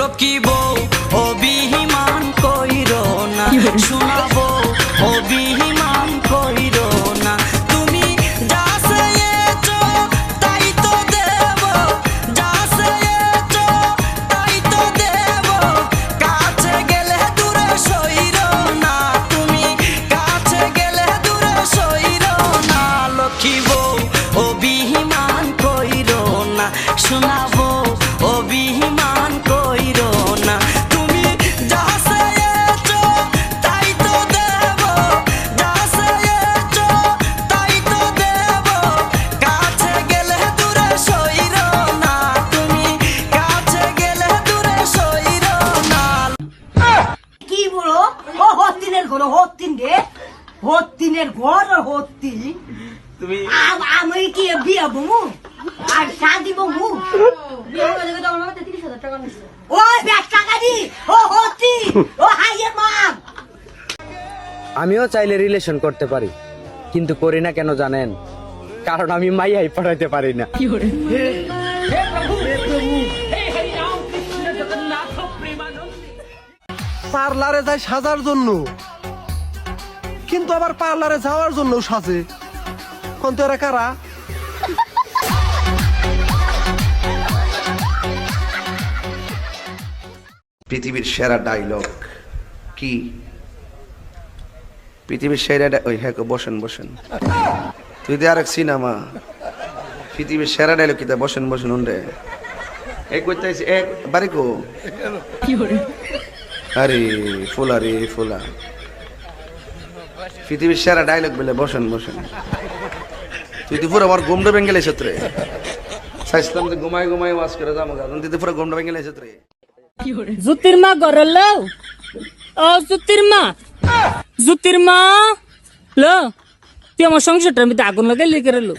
লক্ষ্মী বউ অভিমান কইরো না, শোনাবো অভিমান কইরো না। তুমি যা চেয়েছো তাই তো দেব, যা চেয়েছো তাই তো দেব। কাছে গেলে দূরে সইরো না, তুমি কাছে গেলে দূরে সইরো না। লক্ষ্মী বউ অভিমান কইরো না, শোনাবো অভিমান কইরো না। তুমি যা চেয়েছো তাই তো দেব, যা চেয়েছো তাই তো দেব। কাছে গেলে দূরে সইরো না, তুমি কাছে গেলে দূরে সইরো না। কি বলো? ও হত্তিনের ঘর, হত্তিন রে, হত্তিনের ঘর আর হত্তি। তুমি আমি কি বিয়ে বমু আর শাদি বমু? ওই 20 টাকা দি, ও হত্তি, ও হাইয়ের মাম। আমিও চাইলে রিলেশন করতে পারি, কিন্তু করি না কেন জানেন? কারণ আমি মাইয়াই পড়াইতে পারি না। পার্লারে যায় সাজার জন্য, কিন্তু আবার পার্লারে যাওয়ার জন্য সাজে। কোন তো এরা কারা? পৃথিবীর সেরা ডায়লগ কি? পৃথিবীর সেরা ওই হ্যাঁ বসেন বসেন, তুই দিয়ে আরেক সিনেমা। পৃথিবীর সেরা ডায়লগ কি? বসেন বসেন উন্ডে এক করতে এক বাড়ি কো আরে ফুলা রে ফুলা। পৃথিবীর সেরা ডায়লগ বলে বসেন বসেন। তুই তো পুরো আমার ঘুমটা ভেঙে গেলে সত্রে চাইছিলাম যে ঘুমাই ঘুমাই ওয়াজ করে যাবো, তুই তো পুরো ঘুমটা ভেঙে গেলে সত্রে। জুতির মা ঘরের লো, ও জুতির মা, জুতির মা লো, তুই আমার সংসারটার মধ্যে আগুন লাগাই লিখে লো।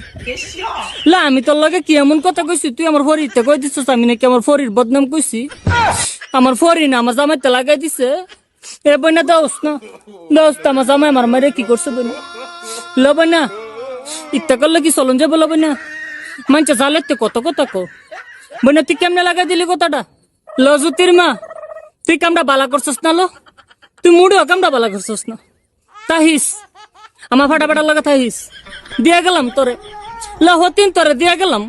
লা আমি তোর লগে কি এমন কথা কইছি? তুই আমার ফরিতে কই দিছিস আমি নাকি আমার ফরির বদনাম কইছি? আমার ফরি না আমার জামাইতে লাগাই দিছে। এ বইনা দোস না দোস, আমার জামাই আমার মারে কি করছে বইনা? লো বইনা ইত্যা করলে কি চলন যাবো? লো বইনা মানছে জালেতে কত কথা কো বইনা, তুই কেমনে লাগাই দিলি কথাটা? লো জুতির মা, তুই কামটা বালা করছিস না? লো তুই মুড়েও কামটা বালা করছিস না? তাহিস আমার ফাটা ফাটা লাগা থাহিস, দিয়া গেলাম তোরে। লো হতিন তোরে দিয়া গেলাম,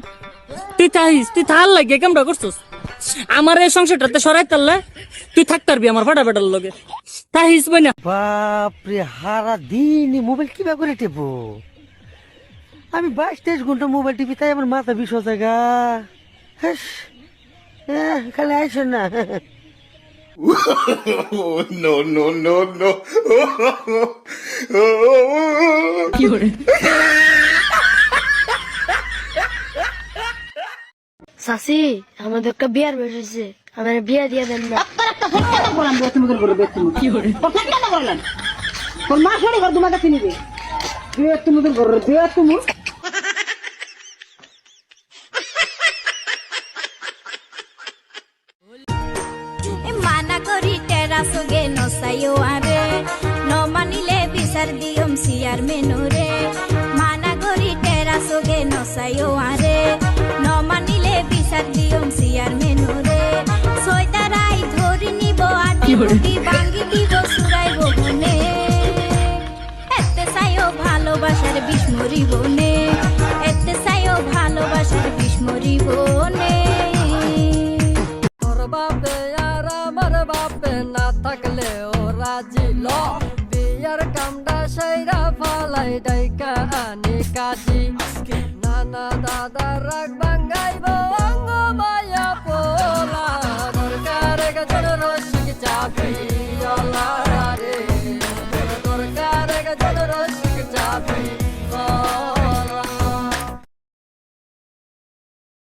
তুই থাহিস, তুই থাল লাগে কামটা করছিস। আমার এই সংসারটাতে সরাই তারলে তুই থাকতে পারবি আমার ফাটা ফাটার লগে। তাহিস বই না। বাপরে, হারা দিন মোবাইল কিবা করে টেপো? আমি 22-23 ঘন্টা মোবাইল টিপি, তাই আমার মাথা বিষ জায়গা। খালি আইসো না। No, no, no, no. কি করে সাসি আমাদের একটা বিয়ার বেড়েছে, আমার বিয়া দিয়ে দেন না। কি করে মানা করি টেরাস গে নসাইও আরে, ন মানিলে বিচার দিয়ম সিয়ার মেনুরে। মানা করি টেরাস গে নসাইও আরে, ন মানিলে বিচার দিয়ম সিয়ার মেনুরে। সৈতারাই ধরি নিব আটি বুটি ভাঙ্গি দিব সুরাইব বনে। এতে চাইও ভালোবাসার বিষ মরিব নে, এতে চাইও ভালোবাসার বিষ মরিব নে। বাপে আর আমার বাপে না থাকলে ও রাজি ল, বিয়ার কামটা সাইরা ফালাই ডাইকা আনি কাজী। নানা দাদা রাগ ভাঙ্গাইব